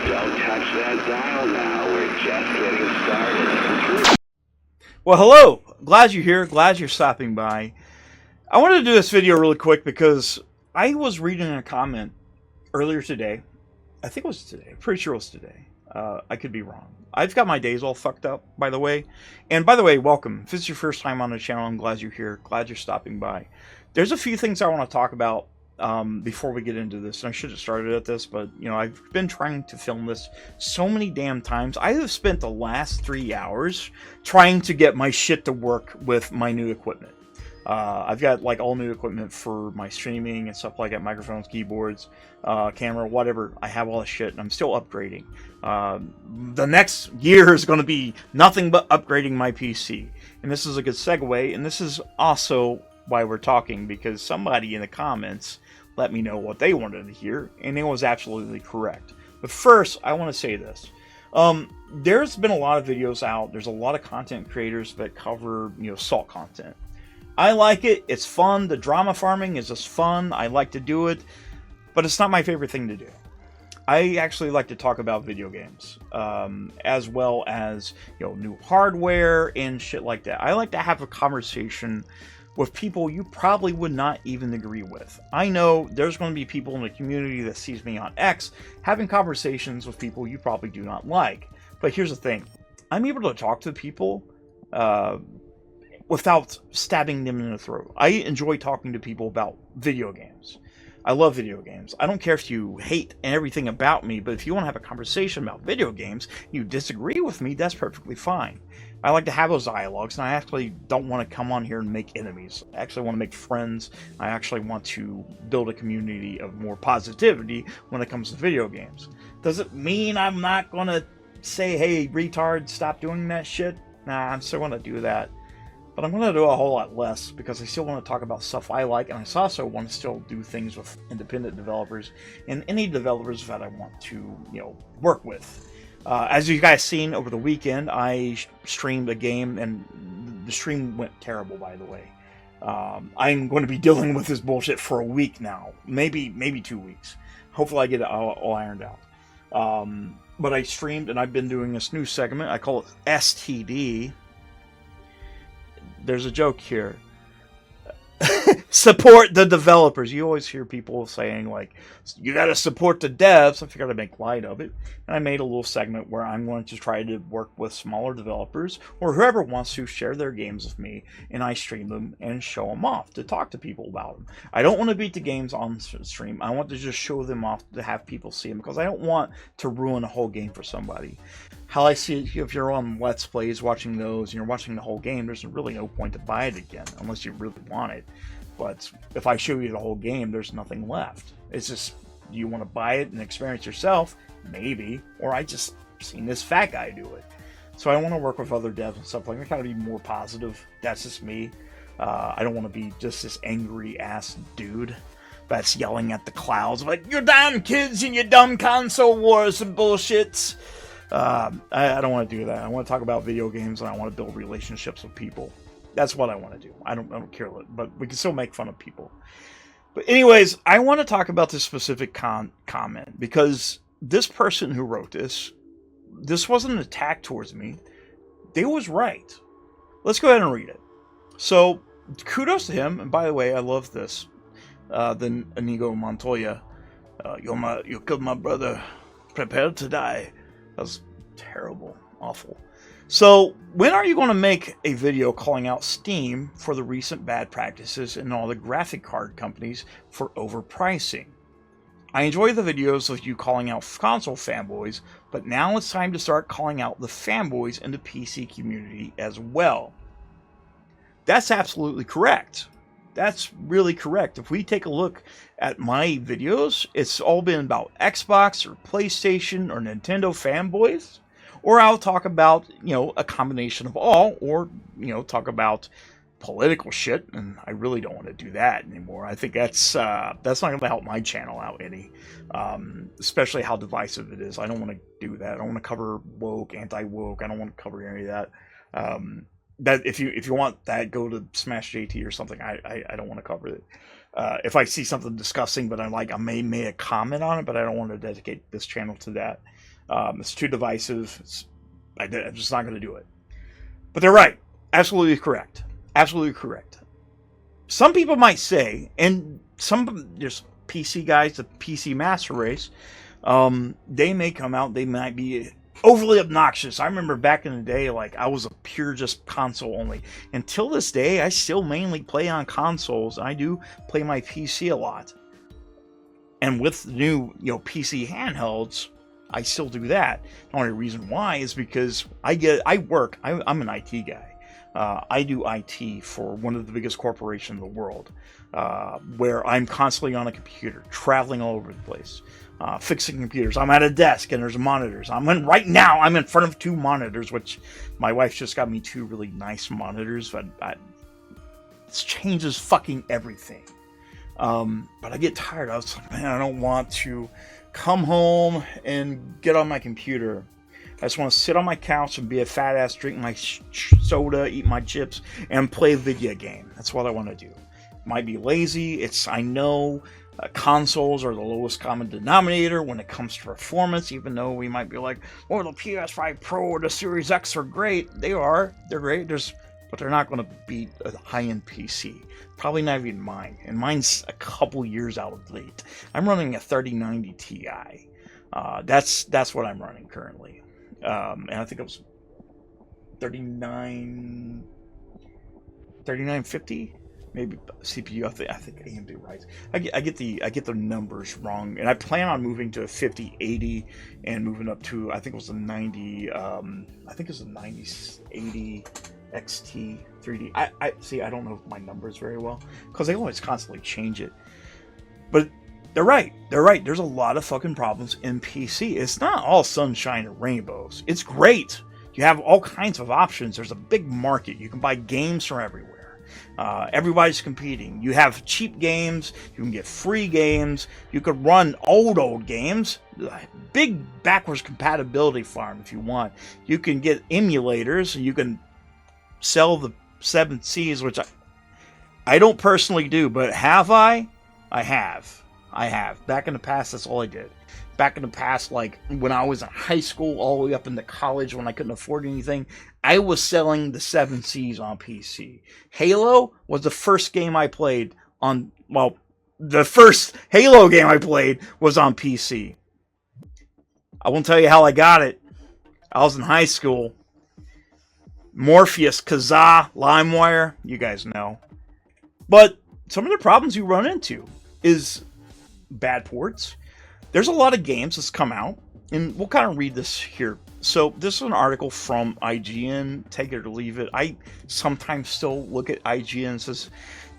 Don't touch that dial now. We're just getting started. Well, hello. Glad you're here. Glad you're stopping by. I wanted to do this video really quick because I was reading a comment earlier today. I think it was today. I'm pretty sure it was today. I could be wrong. I've got my days all fucked up, by the way. And by the way, welcome. If it's your first time on the channel, I'm glad you're here. Glad you're stopping by. There's a few things I want to talk about before we get into this. And I should have started at this, but you know, I've been trying to film this so many damn times. I have spent the last 3 hours trying to get my shit to work with my new equipment. I've got like all new equipment for my streaming and stuff like that, microphones, keyboards, camera, whatever. I have all this shit and I'm still upgrading. The next year is going to be nothing but upgrading my PC. And this is a good segue, and this is also why we're talking, because somebody in the comments let me know what they wanted to hear, and it was absolutely correct. But first, I want to say this. There's been a lot of videos out. There's a lot of content creators that cover, you know, salt content. I like it. It's fun. The drama farming is just fun. I like to do it, but it's not my favorite thing to do. I actually like to talk about video games, as well as, you know, new hardware and shit like that. I like to have a conversation with people you probably would not even agree with. I know there's going to be people in the community that sees me on X having conversations with people you probably do not like. But here's the thing. I'm able to talk to people without stabbing them in the throat. I enjoy talking to people about video games. I love video games. I don't care if you hate everything about me, but if you want to have a conversation about video games, you disagree with me, that's perfectly fine. I like to have those dialogues, and I actually don't want to come on here and make enemies. I actually want to make friends. I actually want to build a community of more positivity when it comes to video games. Does it mean I'm not going to say, hey, retard, stop doing that shit? Nah, I'm still going to do that. But I'm going to do a whole lot less because I still want to talk about stuff I like, and I also want to still do things with independent developers and any developers that I want to, you know, work with. As you guys seen over the weekend, I streamed a game, and the stream went terrible, by the way. I'm going to be dealing with this bullshit for a week now, maybe 2 weeks. Hopefully I get it all ironed out. But I streamed, and I've been doing this new segment. I call it STD. There's a joke here. Support the developers. You always hear people saying, like, you gotta support the devs. I figured I'd make light of it. And I made a little segment where I'm going to try to work with smaller developers or whoever wants to share their games with me, and I stream them and show them off to talk to people about them. I don't want to beat the games on stream. I want to just show them off to have people see them, because I don't want to ruin a whole game for somebody. How I see it, if you're on Let's Plays watching those and you're watching the whole game, there's really no point to buy it again unless you really want it. But if I show you the whole game, there's nothing left. It's just, do you want to buy it and experience yourself? Maybe. Or I just seen this fat guy do it. So I want to work with other devs and stuff like that. I kind of be more positive. That's just me. I don't want to be just this angry ass dude that's yelling at the clouds like, you're dumb kids and your dumb console wars and bullshits. I don't want to do that. I want to talk about video games, and I want to build relationships with people. That's what I want to do. I don't care, but we can still make fun of people. But anyways, I want to talk about this specific comment, because this person who wrote this wasn't an attack towards me. They was right. Let's go ahead and read it. So, kudos to him. And by the way, I love this. The Inigo Montoya. You killed my brother. Prepare to die. That was terrible. Awful. So, when are you going to make a video calling out Steam for the recent bad practices and all the graphic card companies for overpricing? I enjoy the videos of you calling out console fanboys, but now it's time to start calling out the fanboys in the PC community as well. That's absolutely correct. That's really correct. If we take a look at my videos, it's all been about Xbox or PlayStation or Nintendo fanboys. Or I'll talk about, you know, a combination of all, or, you know, talk about political shit, and I really don't want to do that anymore. I think that's not going to help my channel out any, especially how divisive it is. I don't want to do that. I don't want to cover woke, anti-woke. I don't want to cover any of that. That if you want that, go to Smash JT or something. I don't want to cover it. If I see something disgusting, but I may make a comment on it, but I don't want to dedicate this channel to that. It's too divisive. I'm just not going to do it. But they're right. Absolutely correct. Absolutely correct. Some people might say, and some just PC guys, the PC master race, they may come out, they might be overly obnoxious. I remember back in the day, like, I was a pure just console only. Until this day, I still mainly play on consoles. I do play my PC a lot. And with the new, PC handhelds, I still do that. The only reason why is because I'm an IT guy. I do IT for one of the biggest corporations in the world, where I'm constantly on a computer, traveling all over the place, fixing computers. I'm at a desk and there's monitors. Right now, I'm in front of 2 monitors, which my wife just got me 2 really nice monitors. But it changes fucking everything. But I get tired. I was like, man, I don't want to come home and get on my computer. I just want to sit on my couch and be a fat ass, drink my soda, eat my chips, and play a video game. That's what I want to do. Might be lazy. I know consoles are the lowest common denominator when it comes to performance, even though we might be like, oh, the PS5 Pro or the Series X are great. They are. They're great. But they're not going to beat a high-end PC. Probably not even mine. And mine's a couple years out of date. I'm running a 3090 Ti. That's what I'm running currently. And I think it was 3950, maybe CPU. I think AMD Ryzen. I get the numbers wrong, and I plan on moving to a 5080 and moving up to, I think it was a 90. I think it was a 9080 XT 3D. I see. I don't know my numbers very well because they always constantly change it, but. They're right. There's a lot of fucking problems in PC. It's not all sunshine and rainbows. It's great. You have all kinds of options. There's a big market. You can buy games from everywhere. Everybody's competing. You have cheap games. You can get free games. You could run old games. Big backwards compatibility farm if you want. You can get emulators. And you can sell the 7Cs, which I don't personally do, but have I? I have. Back in the past, that's all I did. Back in the past, like when I was in high school, all the way up into college when I couldn't afford anything, I was selling the 7Cs on PC. Halo was the first game I played on, the first Halo game I played was on PC. I won't tell you how I got it. I was in high school. Morpheus, Kazaa, LimeWire, you guys know. But some of the problems you run into is bad ports. There's a lot of games that's come out, and we'll kind of read this here. So this is an article from IGN. Take it or leave it. I sometimes still look at IGN and says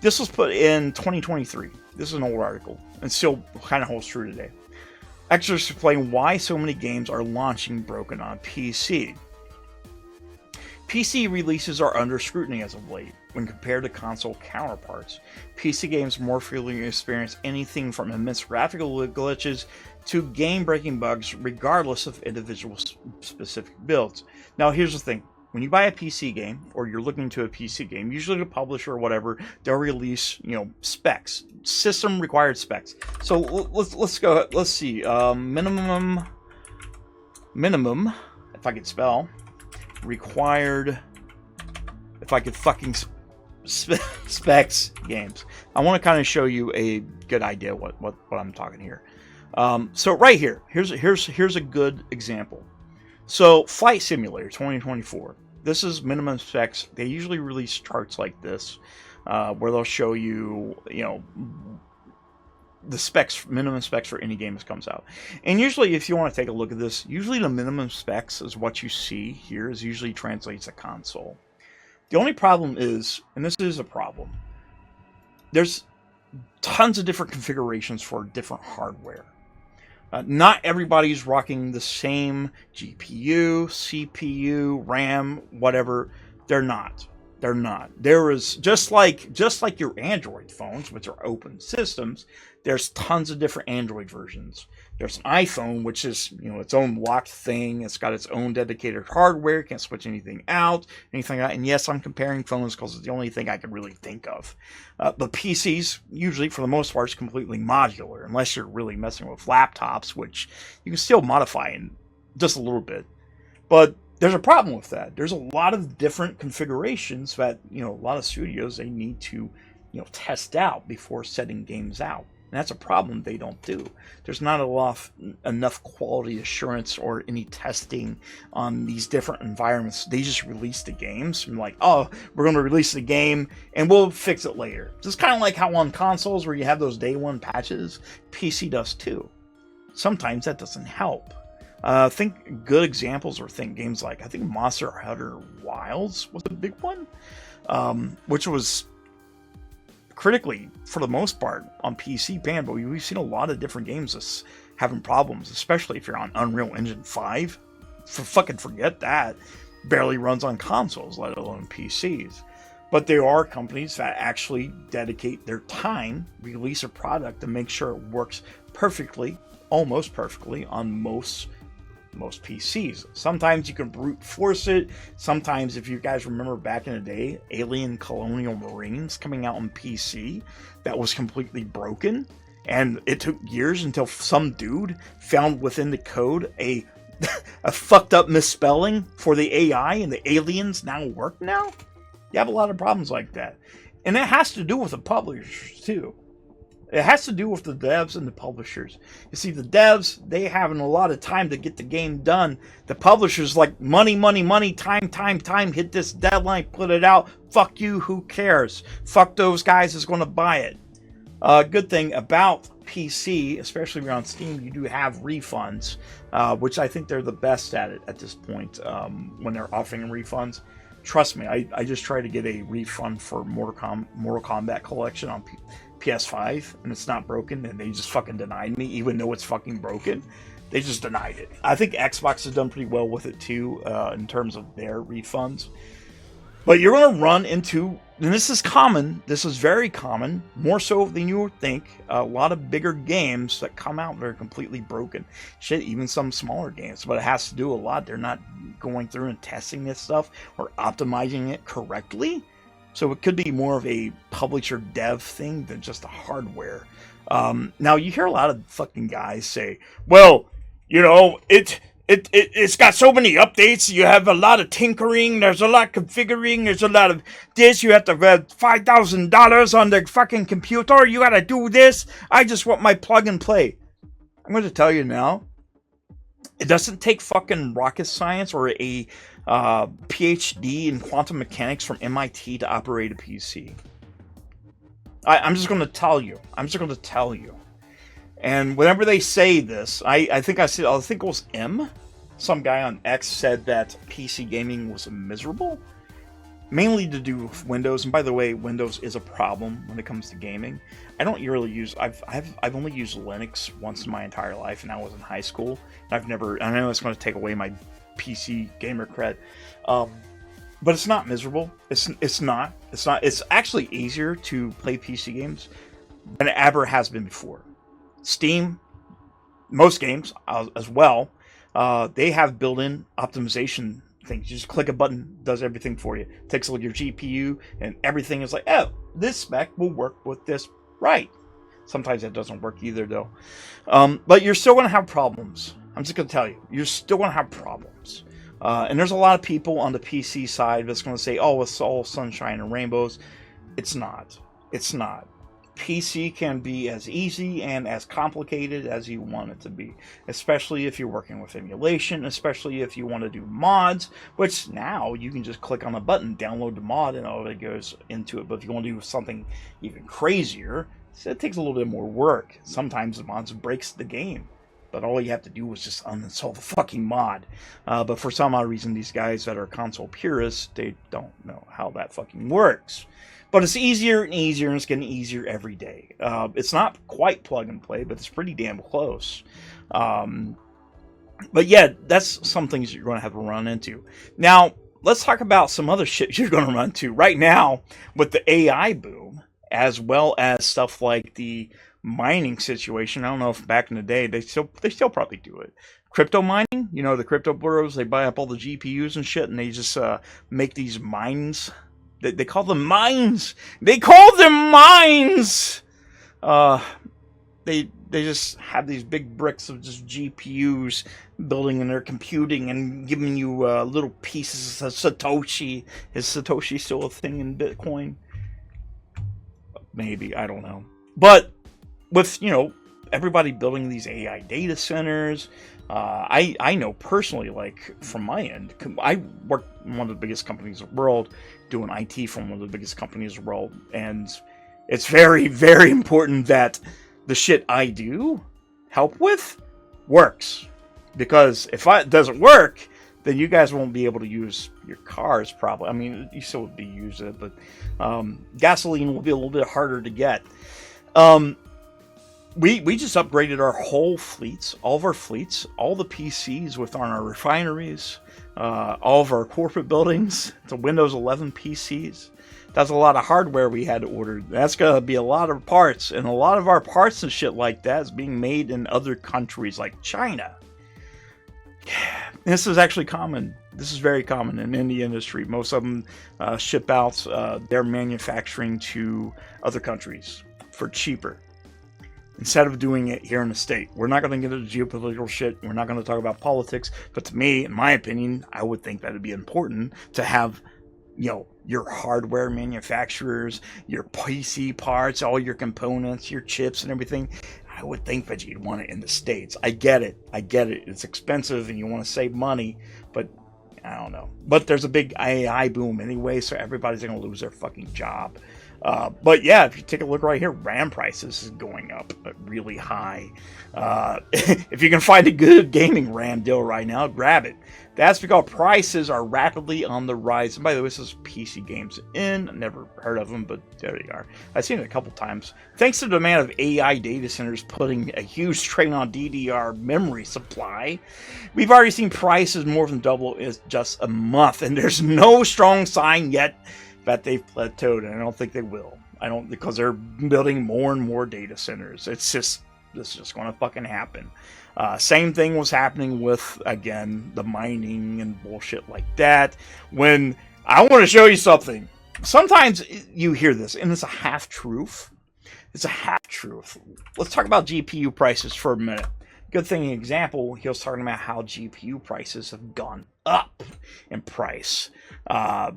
this was put in 2023. This is an old article and still kind of holds true today. Experts explain why so many games are launching broken on PC. PC releases are under scrutiny as of late. When compared to console counterparts, PC games more frequently experience anything from immense graphical glitches to game-breaking bugs, regardless of individual specific builds. Now, here's the thing. When you buy a PC game, or you're looking to a PC game, usually the publisher or whatever, they'll release, specs. System-required specs. So, let's go, let's see. Minimum, if I could spell, required, if I could fucking specs games. I want to kind of show you a good idea what I'm talking here. So right here, here's a good example. So Flight Simulator 2024. This is minimum specs. They usually release charts like this, where they'll show you, the specs, minimum specs for any game that comes out. And usually, if you want to take a look at this, usually the minimum specs is what you see here is usually translates to console. The only problem is, and this is a problem, there's tons of different configurations for different hardware. Not everybody's rocking the same GPU, CPU, RAM, whatever. They're not. There is just like your Android phones, which are open systems. There's tons of different Android versions. There's an iPhone, which is, its own locked thing. It's got its own dedicated hardware. Can't switch anything out, anything like that. And yes, I'm comparing phones because it's the only thing I can really think of. But PCs, usually, for the most part, is completely modular, unless you're really messing with laptops, which you can still modify in just a little bit. But there's a problem with that. There's a lot of different configurations that, a lot of studios, they need to, test out before setting games out. And that's a problem they don't do. There's not enough quality assurance or any testing on these different environments. They just release the games and like, oh, we're going to release the game and we'll fix it later. It's kind of like how on consoles where you have those day one patches, PC does too. Sometimes that doesn't help. Think good examples or think games like, I think Monster Hunter Wilds was a big one, which was critically, for the most part, on PC banned, but we've seen a lot of different games that's having problems, especially if you're on Unreal Engine 5. Fucking forget that. Barely runs on consoles, let alone PCs. But there are companies that actually dedicate their time, release a product, to make sure it works perfectly, almost perfectly, on most PCs. Sometimes you can brute force it. Sometimes, if you guys remember back in the day, Alien Colonial Marines coming out on PC, that was completely broken. And it took years until some dude found within the code a fucked up misspelling for the AI, and the aliens now work now. You have a lot of problems like that. And it has to do with the publishers too. It has to do with the devs and the publishers. You see, the devs, they having a lot of time to get the game done. The publishers like money, time, hit this deadline, put it out. Fuck you, who cares? Fuck those guys is going to buy it. Good thing about PC, especially if you're on Steam, you do have refunds, which I think they're the best at it at this point when they're offering refunds. Trust me, I just tried to get a refund for Mortal Kombat Collection on PS5, and it's not broken, and they just fucking denied me, even though it's fucking broken. They just denied it. I think Xbox has done pretty well with it too, in terms of their refunds. But you're going to run into, and this is common, this is very common, more so than you would think, a lot of bigger games that come out that are completely broken. Shit, even some smaller games, but it has to do a lot. They're not going through and testing this stuff or optimizing it correctly. So it could be more of a publisher dev thing than just a hardware. Now, you hear a lot of fucking guys say, well, it's got so many updates, you have a lot of tinkering, there's a lot of configuring, there's a lot of this, you have to have $5,000 on the fucking computer, you gotta do this, I just want my plug and play. I'm going to tell you now, it doesn't take fucking rocket science or a PhD in quantum mechanics from MIT to operate a PC. I'm just going to tell you. And whenever they say this, I think it was M. Some guy on X said that PC gaming was miserable. Mainly to do with Windows. And by the way, Windows is a problem when it comes to gaming. I don't really use... I've only used Linux once in my entire life, and I was in high school. I know it's going to take away my PC gamer cred. But it's not miserable. It's not. It's actually easier to play PC games than it ever has been before. Steam, most games as well, they have built-in optimization things. You just click a button, does everything for you. Takes a look at your GPU, and everything is like, oh, this spec will work with this, right? Sometimes that doesn't work either, though. But you're still going to have problems. I'm just going to tell you, you're still going to have problems. And there's a lot of people on the PC side that's going to say, oh, it's all sunshine and rainbows. It's not. It's not. PC can be as easy and as complicated as you want it to be, especially if you're working with emulation, especially if you want to do mods, which now you can just click on a button, download the mod, and all it goes into it. But if you want to do something even crazier, it takes a little bit more work. Sometimes the mods breaks the game, but all you have to do is just uninstall the fucking mod. But for some odd reason, these guys that are console purists, they don't know how that fucking works. But it's easier and easier, and it's getting easier every day. It's not quite plug and play, but it's pretty damn close. But yeah, that's some things you're going to have to run into. Now, let's talk about some other shit you're going to run into right now with the AI boom, as well as stuff like the mining situation. I don't know if back in the day they still probably do it. Crypto mining, you know, the crypto bureaus, they buy up all the GPUs and shit, and they just make these mines. They call them mines. They call them mines. Uh, they just have these big bricks of just GPUs building and they're computing and giving you little pieces of Satoshi. Is Satoshi still a thing in Bitcoin? Maybe, I don't know. But with, you know, everybody building these AI data centers, I know personally, like from my end, I work in one of the biggest companies in the world, doing IT from one of the biggest companies in the world, and it's very, very important that the shit I do help with works. Because if it doesn't work, then you guys won't be able to use your cars probably. I mean, you still would be using it, but gasoline will be a little bit harder to get. We just upgraded our whole fleets, all of our fleets, all the PCs within our refineries, all of our corporate buildings to Windows 11 PCs. That's a lot of hardware we had to order. That's going to be a lot of parts. And a lot of our parts and shit like that is being made in other countries like China. This is actually common. This is very common in the industry. Most of them ship out their manufacturing to other countries for cheaper, instead of doing it here in the state. We're not going to get into geopolitical shit. We're not going to talk about politics. But to me, in my opinion, I would think that it'd be important to have, you know, your hardware manufacturers, your PC parts, all your components, your chips and everything. I would think that you'd want it in the States. I get it. It's expensive and you want to save money, but I don't know. But there's a big AI boom anyway, so everybody's going to lose their fucking job. But yeah, if you take a look right here, RAM prices is going up really high. If you can find a good gaming RAM deal right now, grab it. That's because prices are rapidly on the rise. And by the way, this is PC Games In. Never heard of them, but there they are. I've seen it a couple times. Thanks to the demand of AI data centers putting a huge strain on DDR memory supply, we've already seen prices more than double in just a month. And there's no strong sign yet that they've plateaued, and I don't think they will. Because they're building more and more data centers. This is just going to fucking happen. Same thing was happening with, again, the mining and bullshit like that. When I want to show you something, sometimes you hear this, and it's a half-truth. It's a half-truth. Let's talk about GPU prices for a minute. Good thing example, he was talking about how GPU prices have gone up in price. A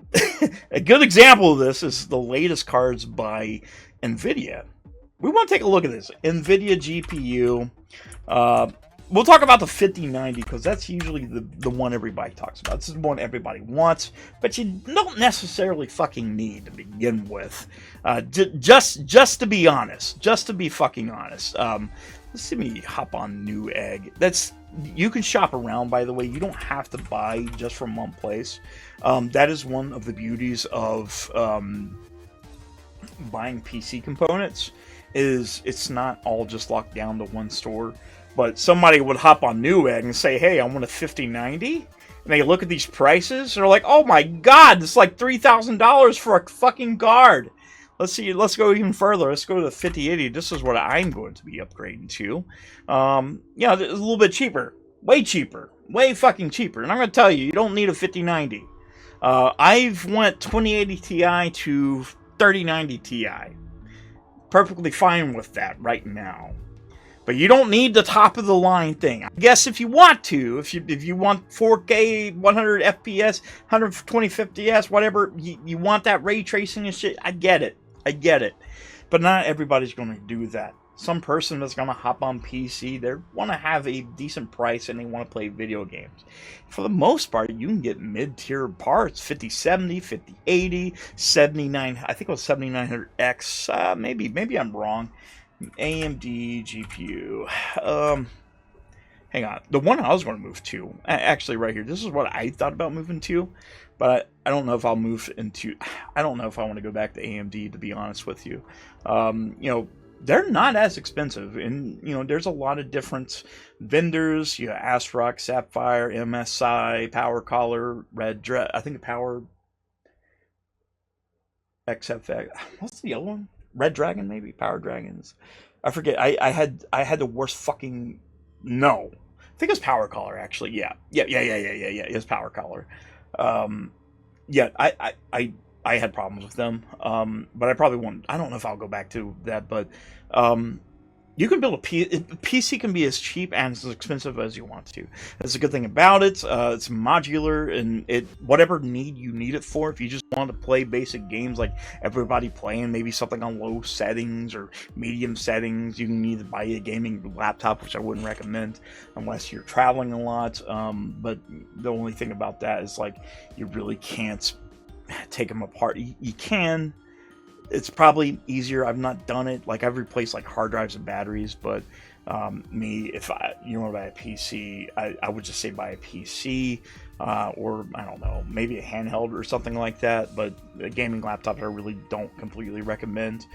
good example of this is the latest cards by NVIDIA. We want to take a look at this. NVIDIA GPU. We'll talk about the 5090 because that's usually the one everybody talks about. This is the one everybody wants, but you don't necessarily fucking need to begin with. Just to be honest. Just to be fucking honest. Let's see me hop on Newegg. You can shop around, by the way. You don't have to buy just from one place. That is one of the beauties of buying PC components. Is it's not all just locked down to one store. But somebody would hop on Newegg and say, hey, I want a 5090. And they look at these prices. They're like, oh my god, it's like $3,000 for a fucking card. Let's go even further. Let's go to the 5080. This is what I'm going to be upgrading to. Yeah, it's a little bit cheaper. Way cheaper. Way fucking cheaper. And I'm going to tell you, you don't need a 5090. I've went 2080 Ti to 3090 Ti. Perfectly fine with that right now. But you don't need the top of the line thing. I guess if you want to, if you want 4K, 100 FPS, 120 FPS, whatever, you want that ray tracing and shit, I get it. But not everybody's going to do that. Some person that's going to hop on PC, they want to have a decent price and they want to play video games. For the most part, you can get mid-tier parts, 5070, 5080, 79, I think it was 7900X, maybe I'm wrong. AMD GPU. Hang on. The one I was going to move to, actually right here, this is what I thought about moving to, but I don't know if I'll move into, I don't know if I want to go back to AMD, to be honest with you. You know, they're not as expensive, and, you know, there's a lot of different vendors, you know, ASRock, Sapphire, MSI, Power Collar, I think Power XFX, what's the other one? Red Dragon, maybe? Power Dragons. I forget. I had the worst fucking no. I think it was Power Collar actually. Yeah. It was Power Collar. Um, yeah, I had problems with them. But I probably won't. I don't know if I'll go back to that, but um, you can build a PC can be as cheap and as expensive as you want to. That's a good thing about it. It's modular and it whatever need you need it for. If you just want to play basic games like everybody playing, maybe something on low settings or medium settings, you can either buy a gaming laptop, which I wouldn't recommend unless you're traveling a lot. But the only thing about that is like you really can't take them apart. You can. It's probably easier. I've not done it. Like I've replaced like hard drives and batteries, but if you want to buy a PC, I would just say buy a PC or I don't know, maybe a handheld or something like that. But a gaming laptop, I really don't completely recommend.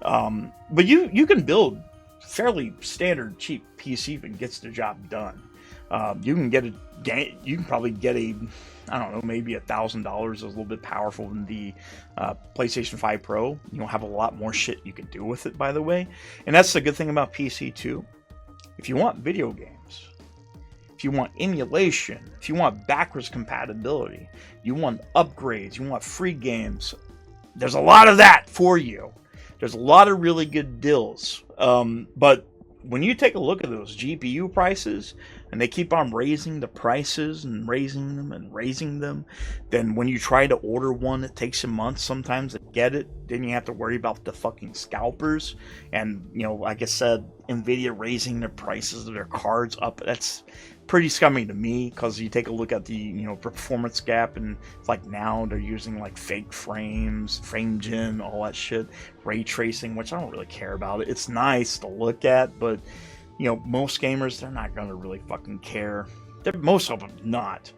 But you can build fairly standard cheap PC that gets the job done. You can probably get a, I don't know, maybe $1,000 is a little bit powerful than the PlayStation 5 Pro. You'll have a lot more shit you can do with it, by the way. And that's the good thing about PC too. If you want video games, if you want emulation, if you want backwards compatibility, you want upgrades, you want free games, there's a lot of that for you. There's a lot of really good deals. But when you take a look at those GPU prices, and they keep on raising the prices and raising them and raising them, then when you try to order one, it takes you months sometimes to get it. Then you have to worry about the fucking scalpers. And, you know, like I said, NVIDIA raising their prices of their cards up. That's pretty scummy to me, because you take a look at the, you know, performance gap, and it's like now they're using like fake frames, frame gen, all that shit, ray tracing, which I don't really care about. It's nice to look at, but you know, most gamers, they're not going to really fucking care. Most of them not.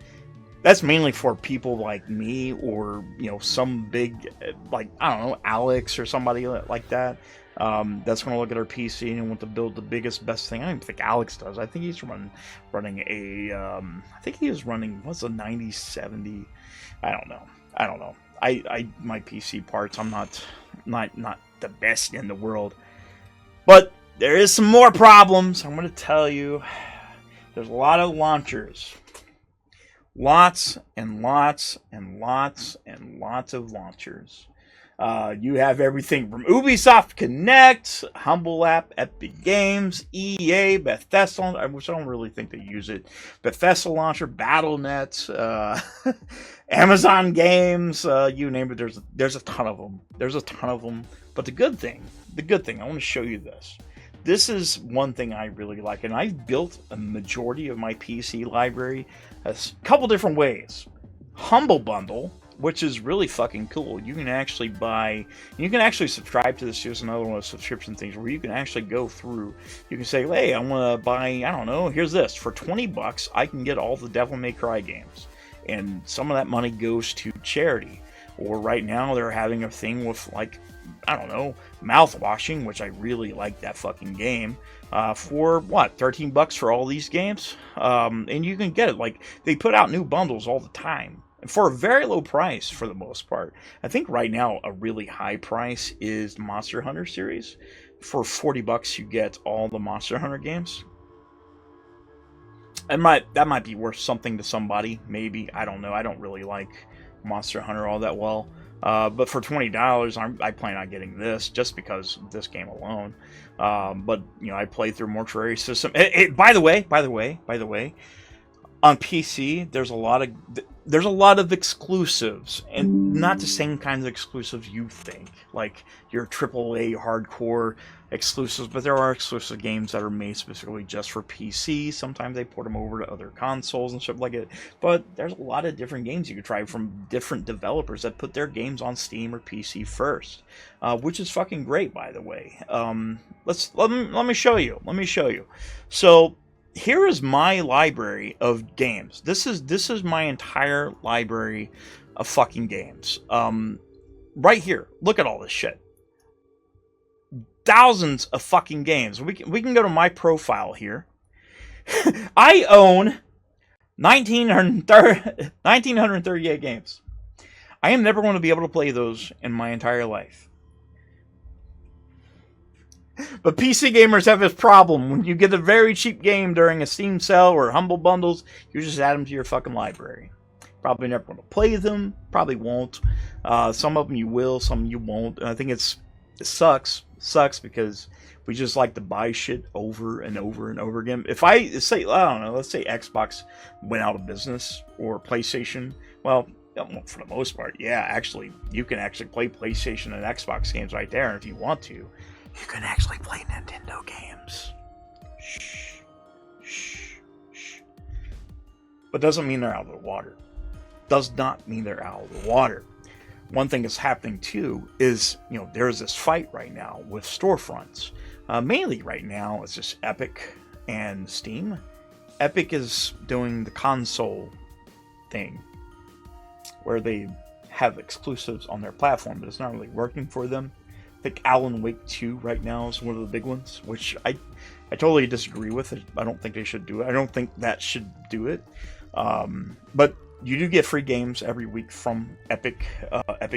That's mainly for people like me, or, you know, some big, like, I don't know, Alex or somebody like that. That's going to look at our PC and want to build the biggest, best thing. I don't even think Alex does. I think he's running a, I think he was running, what's a 9070? I don't know. My PC parts, I'm not the best in the world. But there is some more problems. I'm going to tell you. There's a lot of launchers. Lots and lots and lots and lots of launchers. You have everything from Ubisoft Connect, Humble App, Epic Games, EA, Bethesda, which I don't really think they use it, Bethesda Launcher, Battle.net, Amazon Games, you name it. There's a ton of them. But the good thing, I want to show you this. This is one thing I really like, and I've built a majority of my PC library a couple different ways. Humble Bundle, which is really fucking cool. You can actually subscribe to this. Here's another one of those subscription things where you can actually go through. You can say, hey, I want to buy, I don't know, here's this. For $20, I can get all the Devil May Cry games. And some of that money goes to charity. Or right now they're having a thing with, like, I don't know, Mouthwashing, which I really like that fucking game, for what, $13 for all these games? And you can get it. Like, they put out new bundles all the time for a very low price for the most part. I think right now a really high price is the Monster Hunter series. For $40 you get all the Monster Hunter games. That might be worth something to somebody, maybe. I don't know. I don't really like Monster Hunter all that well. But for $20, I plan on getting this just because of this game alone. But you know, I played through Mortuary System. By the way, on PC, there's a lot of exclusives, and not the same kinds of exclusives you think, like your AAA hardcore exclusives, but there are exclusive games that are made specifically just for PC. Sometimes they port them over to other consoles and stuff like it, but there's a lot of different games you could try from different developers that put their games on Steam or PC first, which is fucking great, by the way. Let me show you. So here is my library of games. This is my entire library of fucking games. Right here. Look at all this shit. Thousands of fucking games. We can go to my profile here. I own 1938 games. I am never going to be able to play those in my entire life. But PC gamers have this problem. When you get a very cheap game during a Steam sale or Humble Bundles, you just add them to your fucking library. Probably never going to play them. Probably won't. Some of them you will, some you won't. And I think it sucks. It sucks because we just like to buy shit over and over and over again. If I say, I don't know, let's say Xbox went out of business or PlayStation. Well, for the most part, yeah, actually, you can actually play PlayStation and Xbox games right there. And if you want to, you can actually play Nintendo games. Shh. Shh. Shh. But doesn't mean they're out of the water. Does not mean they're out of the water. One thing that's happening too is, there's this fight right now with storefronts. Mainly right now, it's just Epic and Steam. Epic is doing the console thing, where they have exclusives on their platform, but it's not really working for them. I think Alan Wake 2 right now is one of the big ones, which I totally disagree with. I don't think they should do it. I don't think that should do it. But you do get free games every week from Epic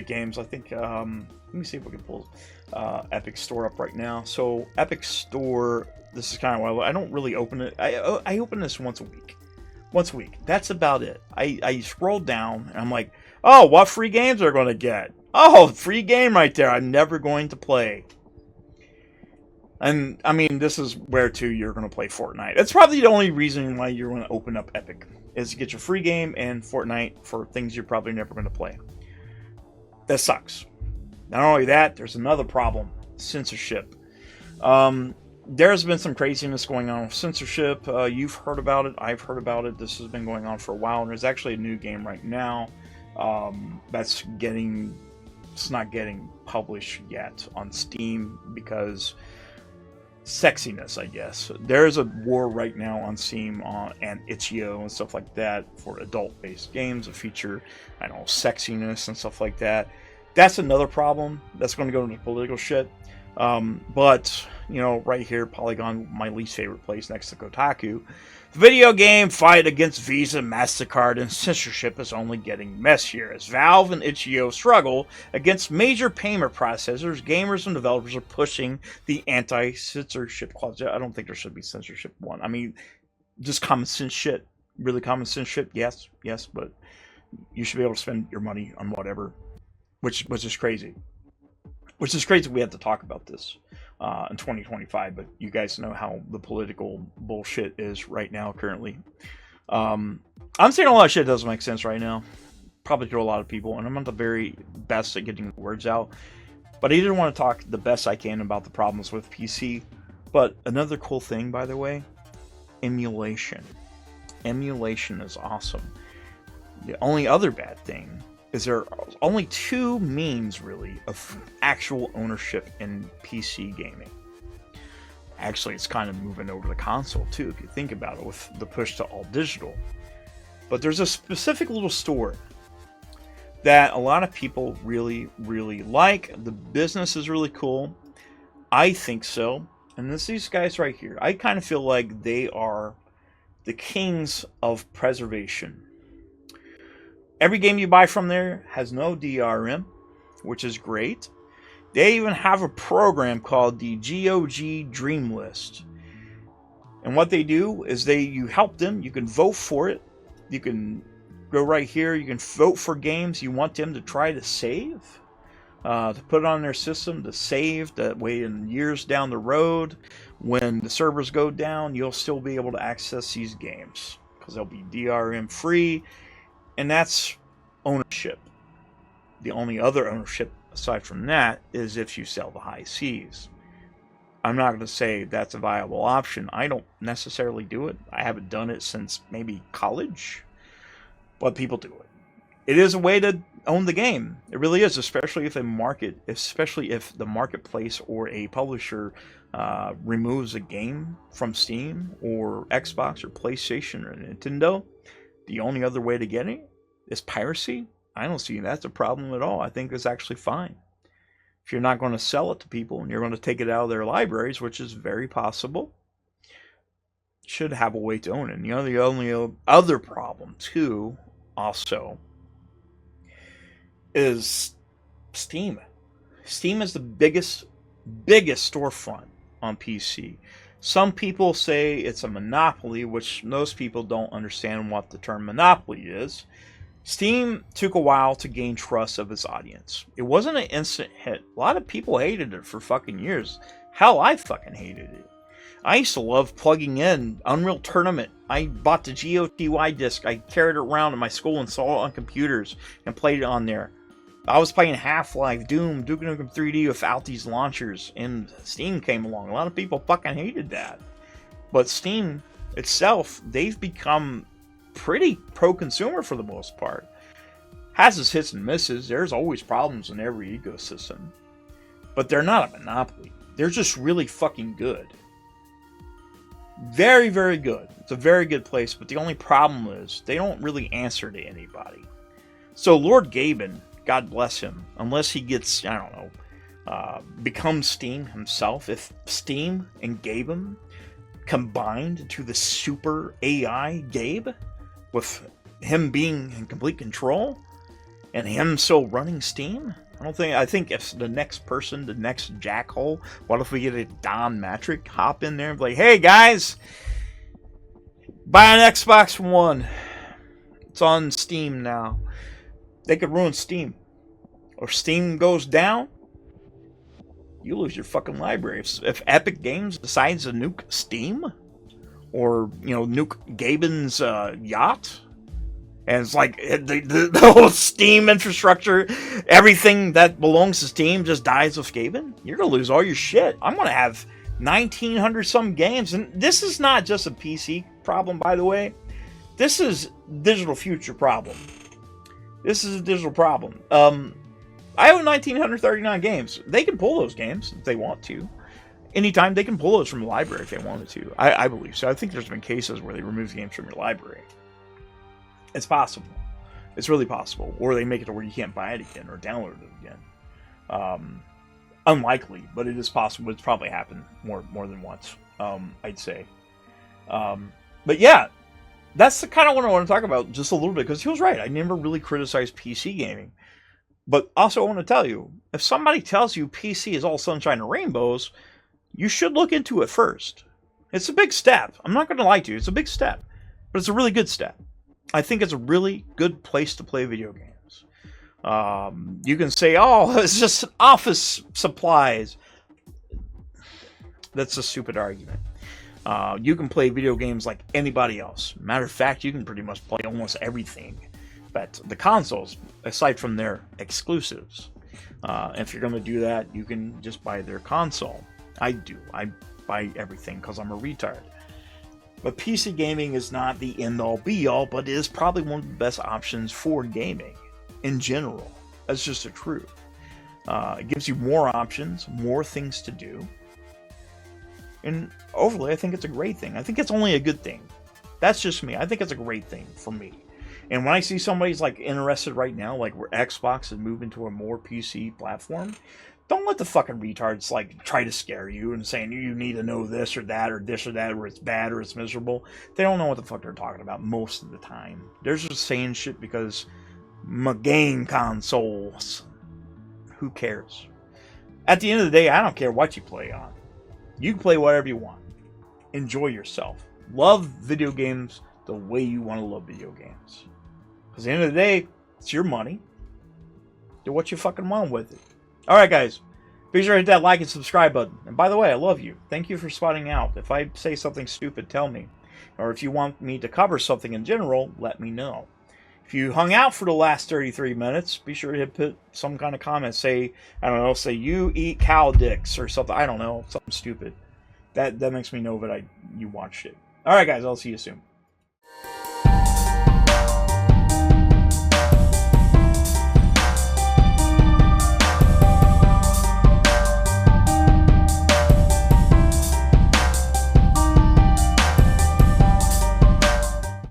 Games. I think, let me see if we can pull Epic Store up right now. So Epic Store, this is kind of why I don't really open it. I open this once a week. Once a week. That's about it. I scroll down and I'm like, oh, what free games are going to get? Oh, free game right there. I'm never going to play. And, I mean, this is where, too, you're going to play Fortnite. That's probably the only reason why you're going to open up Epic, is to get your free game and Fortnite for things you're probably never going to play. That sucks. Not only that, there's another problem. Censorship. There's been some craziness going on with censorship. You've heard about it. I've heard about it. This has been going on for a while. And there's actually a new game right now that's it's not getting published yet on Steam because sexiness, I guess. There's a war right now on Steam and itch.io and stuff like that for adult-based games that feature, sexiness and stuff like that. That's another problem. That's going to go into political shit. But, right here, Polygon, my least favorite place next to Kotaku. The video game fight against Visa, MasterCard, and censorship is only getting messier. As Valve and itch.io struggle against major payment processors, gamers and developers are pushing the anti-censorship clause. I don't think there should be censorship one. I mean, just common sense shit. Really common sense shit, yes, but you should be able to spend your money on whatever, which is crazy. Which is crazy we have to talk about this in 2025, but you guys know how the political bullshit is right now currently. I'm saying a lot of shit doesn't make sense right now. Probably to a lot of people, and I'm not the very best at getting the words out. But I didn't want to talk the best I can about the problems with PC. But another cool thing, by the way, emulation. Emulation is awesome. The only other bad thing is there are only two means, really, of actual ownership in PC gaming. Actually, it's kind of moving over to the console, too, if you think about it, with the push to all digital. But there's a specific little store that a lot of people really, really like. The business is really cool. I think so. And it's these guys right here. I kind of feel like they are the kings of preservation. Every game you buy from there has no DRM, which is great. They even have a program called the GOG Dream List. And what they do is you help them. You can vote for it. You can go right here. You can vote for games you want them to try to save. To put it on their system to save. That way in years down the road, when the servers go down, you'll still be able to access these games. Because they'll be DRM free. And that's ownership. The only other ownership aside from that is if you sell the high seas. I'm not going to say that's a viable option. I don't necessarily do it. I haven't done it since maybe college. But people do it. It is a way to own the game. It really is, especially if the marketplace or a publisher removes a game from Steam or Xbox or PlayStation or Nintendo. The only other way to get it is piracy. I don't see that's a problem at all. I think it's actually fine. If you're not going to sell it to people and you're going to take it out of their libraries, which is very possible, you should have a way to own it. And the only other problem, too, also, is Steam. Steam is the biggest storefront on PC. Some people say it's a monopoly, which most people don't understand what the term monopoly is. Steam took a while to gain trust of its audience. It wasn't an instant hit. A lot of people hated it for fucking years. Hell, I fucking hated it. I used to love plugging in Unreal Tournament. I bought the GOTY disc. I carried it around in my school and saw it on computers and played it on there. I was playing Half-Life, Doom, Duke Nukem 3D without these launchers, and Steam came along. A lot of people fucking hated that. But Steam itself, they've become pretty pro-consumer for the most part. Has its hits and misses. There's always problems in every ecosystem. But they're not a monopoly. They're just really fucking good. Very, very good. It's a very good place, but the only problem is they don't really answer to anybody. So Lord Gaben, God bless him, unless he gets, I don't know, becomes Steam himself, if Steam and Gaben combined into the super AI Gabe, with him being in complete control, and him still running Steam, I think if the next person, the next jackhole, what if we get a Don Matrick hop in there and be like, hey guys, buy an Xbox One. It's on Steam now. They could ruin Steam. Or Steam goes down, you lose your fucking library. If Epic Games decides to nuke Steam, or, nuke Gaben's yacht, and it's like the whole Steam infrastructure, everything that belongs to Steam just dies with Gaben, you're going to lose all your shit. I'm going to have 1,900 some games. And this is not just a PC problem, by the way. This is digital future problem. This is a digital problem. I own 1,939 games. They can pull those games if they want to. Anytime they can pull those from the library if they wanted to. I believe so. I think there's been cases where they remove games from your library. It's possible. It's really possible. Or they make it to where you can't buy it again or download it again. Unlikely, but it is possible. It's probably happened more than once, I'd say. But yeah, that's the kind of what I want to talk about just a little bit, because he was right. I never really criticized PC gaming. But also, I want to tell you, if somebody tells you PC is all sunshine and rainbows, you should look into it first. It's a big step. I'm not going to lie to you. It's a big step. But it's a really good step. I think it's a really good place to play video games. You can say, oh, it's just office supplies. That's a stupid argument. You can play video games like anybody else. Matter of fact, you can pretty much play almost everything. But the consoles, aside from their exclusives, if you're going to do that, you can just buy their console. I do. I buy everything because I'm a retard. But PC gaming is not the end-all be-all, but it is probably one of the best options for gaming in general. That's just the truth. It gives you more options, more things to do. And overall, I think it's a great thing. I think it's only a good thing. That's just me. I think it's a great thing for me. And when I see somebody's like interested right now, like where Xbox is moving to a more PC platform, don't let the fucking retards like try to scare you and saying you need to know this or that, or or it's bad or it's miserable. They don't know what the fuck they're talking about most of the time. They're just saying shit because my game consoles. Who cares? At the end of the day, I don't care what you play on. You can play whatever you want. Enjoy yourself. Love video games the way you want to love video games. Because at the end of the day, it's your money. Do what you fucking want with it. Alright guys, be sure to hit that like and subscribe button. And by the way, I love you. Thank you for spotting out. If I say something stupid, tell me. Or if you want me to cover something in general, let me know. If you hung out for the last 33 minutes, be sure to put some kind of comment. Say, I don't know, say you eat cow dicks or something. I don't know, something stupid. That makes me know that you watched it. Alright guys, I'll see you soon.